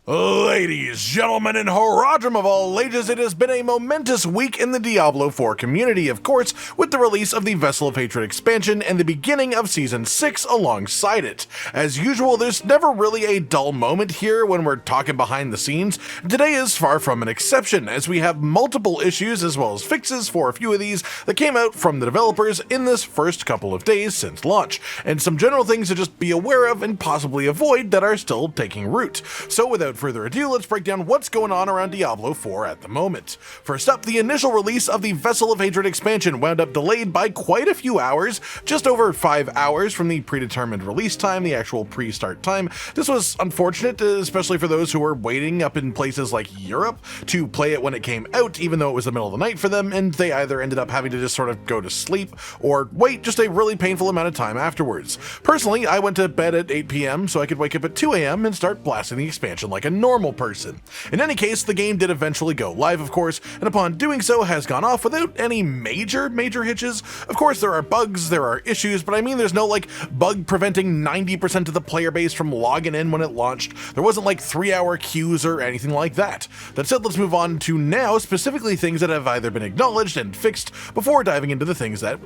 Ladies, gentlemen, and horadrim of all ages, it has been a momentous week in the Diablo 4 community, of course, with the release of the Vessel of Hated expansion and the beginning of Season 6 alongside it. As usual, there's never really a dull moment here when we're talking behind the scenes. Today is far from an exception, as we have multiple issues as well as fixes for a few of these that came out from the developers in this first couple of days since launch, and some general things to just be aware of and possibly avoid that are still taking root. So without further ado, let's break down what's going on around Diablo 4 at the moment. First up, the initial release of the Vessel of Hated expansion wound up delayed by quite a few hours, just over 5 hours from the predetermined release time, the actual pre-start time. This was unfortunate, especially for those who were waiting up in places like Europe to play it when it came out, even though it was the middle of the night for them, and they either ended up having to just sort of go to sleep or wait just a really painful amount of time afterwards. Personally, I went to bed at 8 p.m. so I could wake up at 2 a.m. and start blasting the expansion like a normal person. In any case, the game did eventually go live, of course, and upon doing so has gone off without any major hitches. Of course, there are bugs, there are issues, but I mean there's no like bug preventing 90% of the player base from logging in when it launched. There wasn't like 3-hour queues or anything like that. That said, let's move on to now specifically things that have either been acknowledged and fixed before diving into the things that,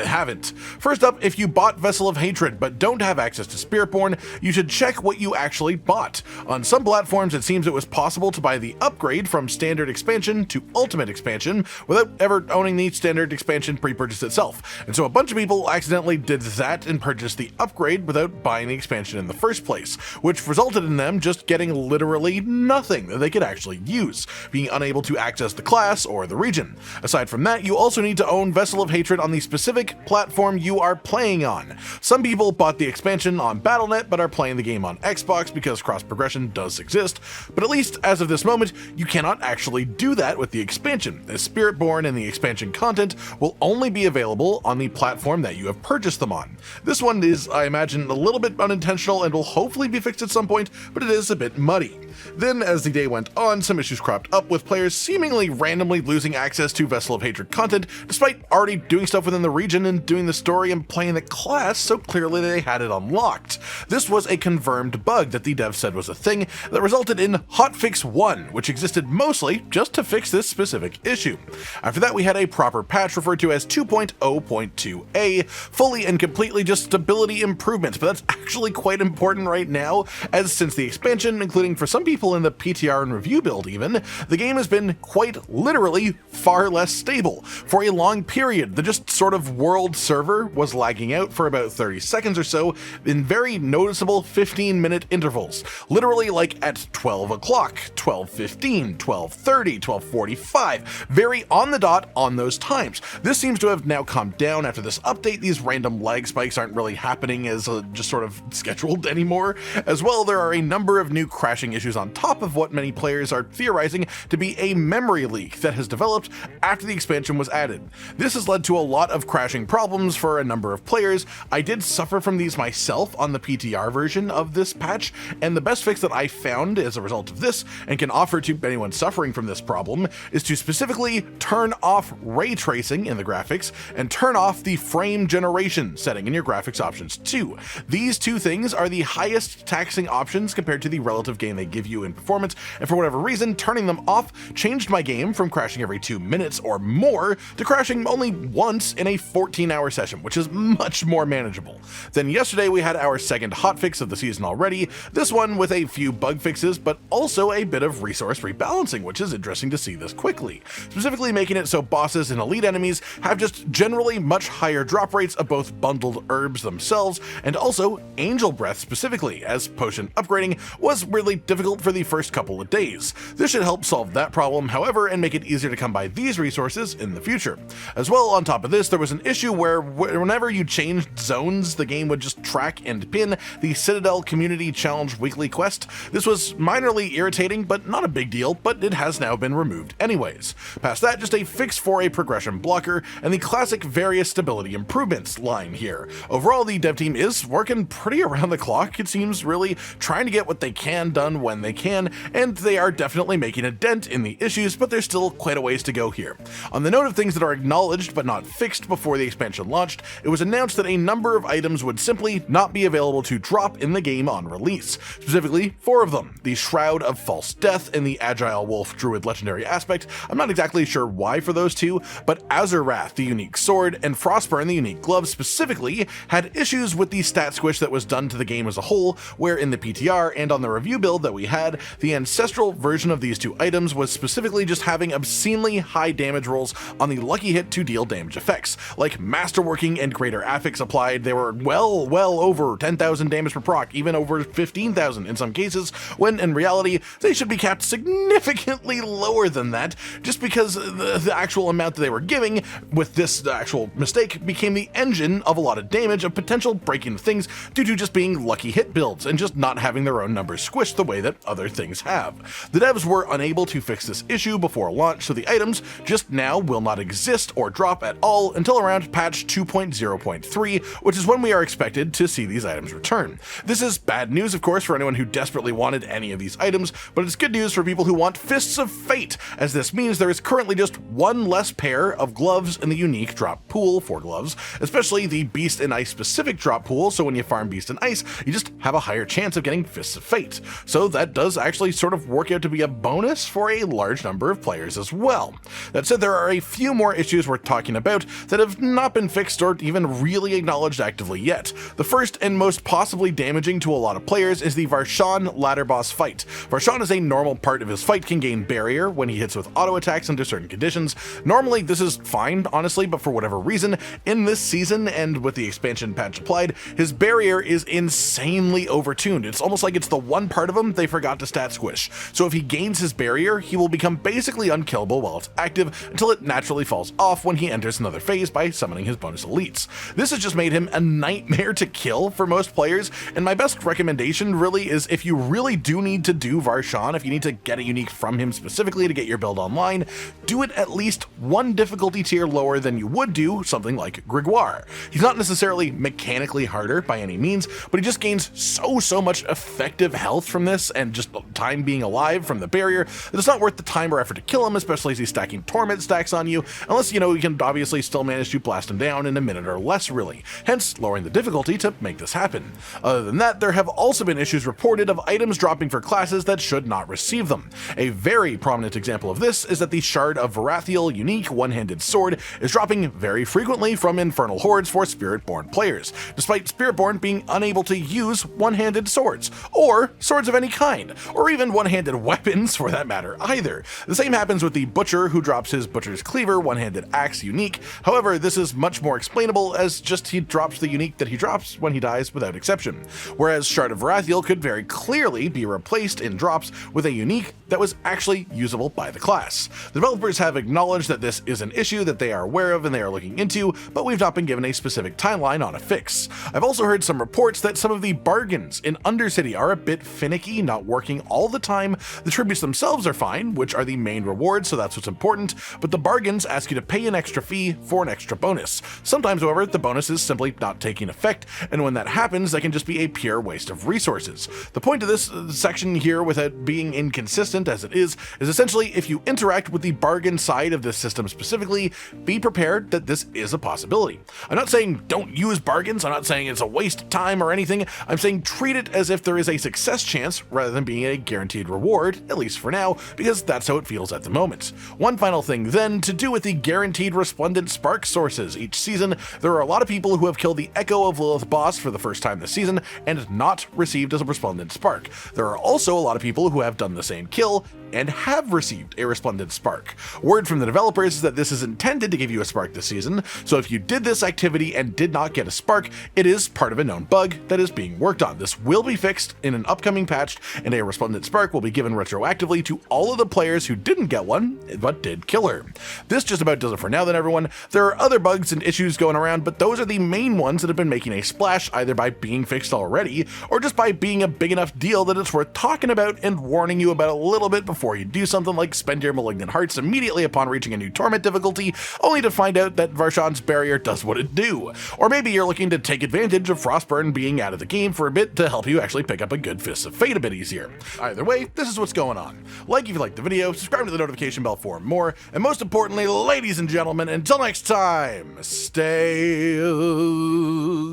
haven't. First up, if you bought Vessel of Hatred but don't have access to Spiritborn, you should check what you actually bought. On some platforms, it seems it was possible to buy the upgrade from standard expansion to ultimate expansion without ever owning the standard expansion pre-purchase itself. And so a bunch of people accidentally did that and purchased the upgrade without buying the expansion in the first place, which resulted in them just getting literally nothing that they could actually use, being unable to access the class or the region. Aside from that, you also need to own Vessel of Hatred on the specific platform you are playing on. Some people bought the expansion on Battle.net but are playing the game on Xbox because cross-progression does exist, but at least as of this moment, you cannot actually do that with the expansion, as Spiritborn and the expansion content will only be available on the platform that you have purchased them on. This one is, I imagine, a little bit unintentional and will hopefully be fixed at some point, but it is a bit muddy. Then, as the day went on, some issues cropped up with players seemingly randomly losing access to Vessel of Hatred content, despite already doing stuff within the region and doing the story and playing the class, so clearly they had it unlocked. This was a confirmed bug that the dev said was a thing that resulted in Hotfix 1, which existed mostly just to fix this specific issue. After that, we had a proper patch referred to as 2.0.2a, fully and completely just stability improvements, but that's actually quite important right now, as since the expansion, including for some people in the PTR and review build even, the game has been quite literally far less stable. For a long period, the just sort of world server was lagging out for about 30 seconds or so in very noticeable 15-minute intervals, literally like at 12 o'clock, 12:15, 12:30, 12:45, very on the dot on those times. This seems to have now calmed down after this update. These random lag spikes aren't really happening as just sort of scheduled anymore. As well, there are a number of new crashing issues on top of what many players are theorizing to be a memory leak that has developed after the expansion was added. This has led to a lot of crashing problems for a number of players. I did suffer from these myself on the PTR version of this patch, and the best fix that I found as a result of this, and can offer to anyone suffering from this problem, is to specifically turn off ray tracing in the graphics and turn off the frame generation setting in your graphics options too. These two things are the highest taxing options compared to the relative gain they give you in performance, and for whatever reason, turning them off changed my game from crashing every 2 minutes or more to crashing only once in a 14-hour session, which is much more manageable. Then yesterday we had our second hotfix of the season already, this one with a few bug fixes, but also a bit of resource rebalancing, which is interesting to see this quickly, specifically making it so bosses and elite enemies have just generally much higher drop rates of both bundled herbs themselves and also angel breath specifically, as potion upgrading was really difficult for the first couple of days. This should help solve that problem, however, and make it easier to come by these resources in the future. As well, on top of this, there was an issue where whenever you changed zones, the game would just track and pin the Citadel Community Challenge weekly quest. This was minorly irritating, but not a big deal, but it has now been removed anyways. Past that, just a fix for a progression blocker and the classic various stability improvements line here. Overall, the dev team is working pretty around the clock, it seems, really trying to get what they can done when they can, and they are definitely making a dent in the issues, but there's still quite a ways to go here. On the note of things that are acknowledged but not fixed before the expansion launched, it was announced that a number of items would simply not be available to drop in the game on release. Specifically, 4 of them: the Shroud of False Death in the Agile Wolf Druid legendary aspect. I'm not exactly sure why for those two, but Azurewrath, the unique sword, and Frostburn, the unique glove specifically, had issues with the stat squish that was done to the game as a whole, where in the PTR and on the review build that we had, the ancestral version of these two items was specifically just having obscenely high damage rolls on the lucky hit to deal damage effects. Like masterworking and greater affix applied, they were well over 10,000 damage per proc, even over 15,000 in some cases, when in reality they should be capped significantly lower than that, just because the actual amount that they were giving with this actual mistake became the engine of a lot of damage of potential breaking things due to just being lucky hit builds and just not having their own numbers squished the way that other things have. The devs were unable to fix this issue before launch, so the items just now will not exist or drop at all until around patch 2.0.3, which is when we are expected to see these items return. This is bad news, of course, for anyone who desperately wanted any of these items, but it's good news for people who want Fists of Fate, as this means there is currently just one less pair of gloves in the unique drop pool for gloves, especially the Beast and Ice specific drop pool, so when you farm Beast and Ice, you just have a higher chance of getting Fists of Fate. So that does actually sort of work out to be a bonus for a large number of players as well. That said, there are a few more issues worth talking about that have not been fixed or even really acknowledged actively yet. The first and most possibly damaging to a lot of players is the Varon ladder boss fight. Varon is a normal part of his fight can gain barrier when he hits with auto attacks under certain conditions. Normally this is fine, honestly, but for whatever reason, in this season and with the expansion patch applied, his barrier is insanely overtuned. It's almost like it's the one part of him they forgot to stat squish. So if he gains his barrier, he will become basically unkillable while it's active until it naturally falls off when he enters another phase by summoning his bonus elites. This has just made him a nightmare to kill for most players, and my best recommendation really is if you really do need to do Varon, if you need to get a unique from him specifically to get your build online, do it at least one difficulty tier lower than you would do something like Gregoire. He's not necessarily mechanically harder by any means, but he just gains so much effective health from this and just time being alive from the barrier that it's not worth the time or effort to kill him, especially as he's stacking Torment stacks on you, unless you can obviously still manage to blast him down in a minute or less really, hence lowering the difficulty to make this happen. Other than that, there have also been issues reported of items dropping for classes that should not receive them. A very prominent example of this is that the Shard of Varathiel unique one-handed sword is dropping very frequently from Infernal Hordes for Spiritborn players, despite Spiritborn being unable to use one-handed swords, or swords of any kind, or even one-handed weapons for that matter either. The same happens with the Butcher, who drops his Butcher's Cleaver one-handed axe unique. However, this is much more explainable as just he drops the unique that he drops when he dies without exception, whereas Shard of Varathiel could very clearly be replaced in drops with a unique that was actually usable by the class. The developers have acknowledged that this is an issue that they are aware of and they are looking into, but we've not been given a specific timeline on a fix. I've also heard some reports that some of the bargains in Undercity are a bit finicky, not working all the time. The tributes themselves are fine, which are the main rewards, so that's what's important, but the bargains ask you to pay an extra fee for an extra bonus. Sometimes, however, the bonus is simply not taking effect, and when that happens, that can just be a pure waste of resources. The point of this section here, without being inconsistent as it is essentially if you interact with the bargain side of this system specifically, be prepared that this is a possibility. I'm not saying don't use bargains, I'm not saying it's a waste of time or anything, I'm saying treat it as if there is a success chance rather than being a guaranteed reward, at least for now, because that's how it feels at the moment. One final thing then, to do with the guaranteed Resplendent spark sources. Each season, there are a lot of people who have killed the Echo of Lilith boss for the first time this season and not received as a Resplendent spark. There are also a lot of people who have done the same kill and have received a Resplendent spark. Word from the developers is that this is intended to give you a spark this season, so if you did this activity and did not get a spark, it is part of a known bug that is being worked on. This will be fixed in an upcoming patch, and a Resplendent spark will be given retroactively to all of the players who didn't get one, but did kill her. This just about does it for now then, everyone. There are other bugs and issues going around, but those are the main ones that have been making a splash, either by being fixed already, or just by being a big enough deal that it's worth talking about and warning you about a little bit before you do something like spend your Malignant Hearts immediately upon reaching a new Torment difficulty, only to find out that Varon's barrier does what it do. Or maybe you're looking to take advantage of Frostburn being out of the game for a bit to help you actually pick up a good Fists of Fate a bit easier. Either way, this is what's going on. Like if you liked the video, subscribe to the notification bell for more, and most importantly, ladies and gentlemen, until next time, stay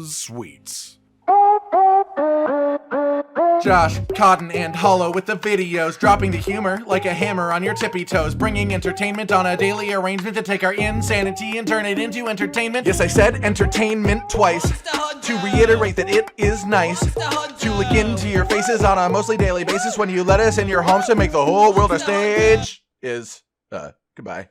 sweet. Josh, Cotton, and Hollow with the videos, dropping the humor like a hammer on your tippy toes, bringing entertainment on a daily arrangement to take our insanity and turn it into entertainment. Yes, I said entertainment twice, to reiterate that it is nice to look into your faces on a mostly daily basis when you let us in your homes to make the whole world a stage. Goodbye.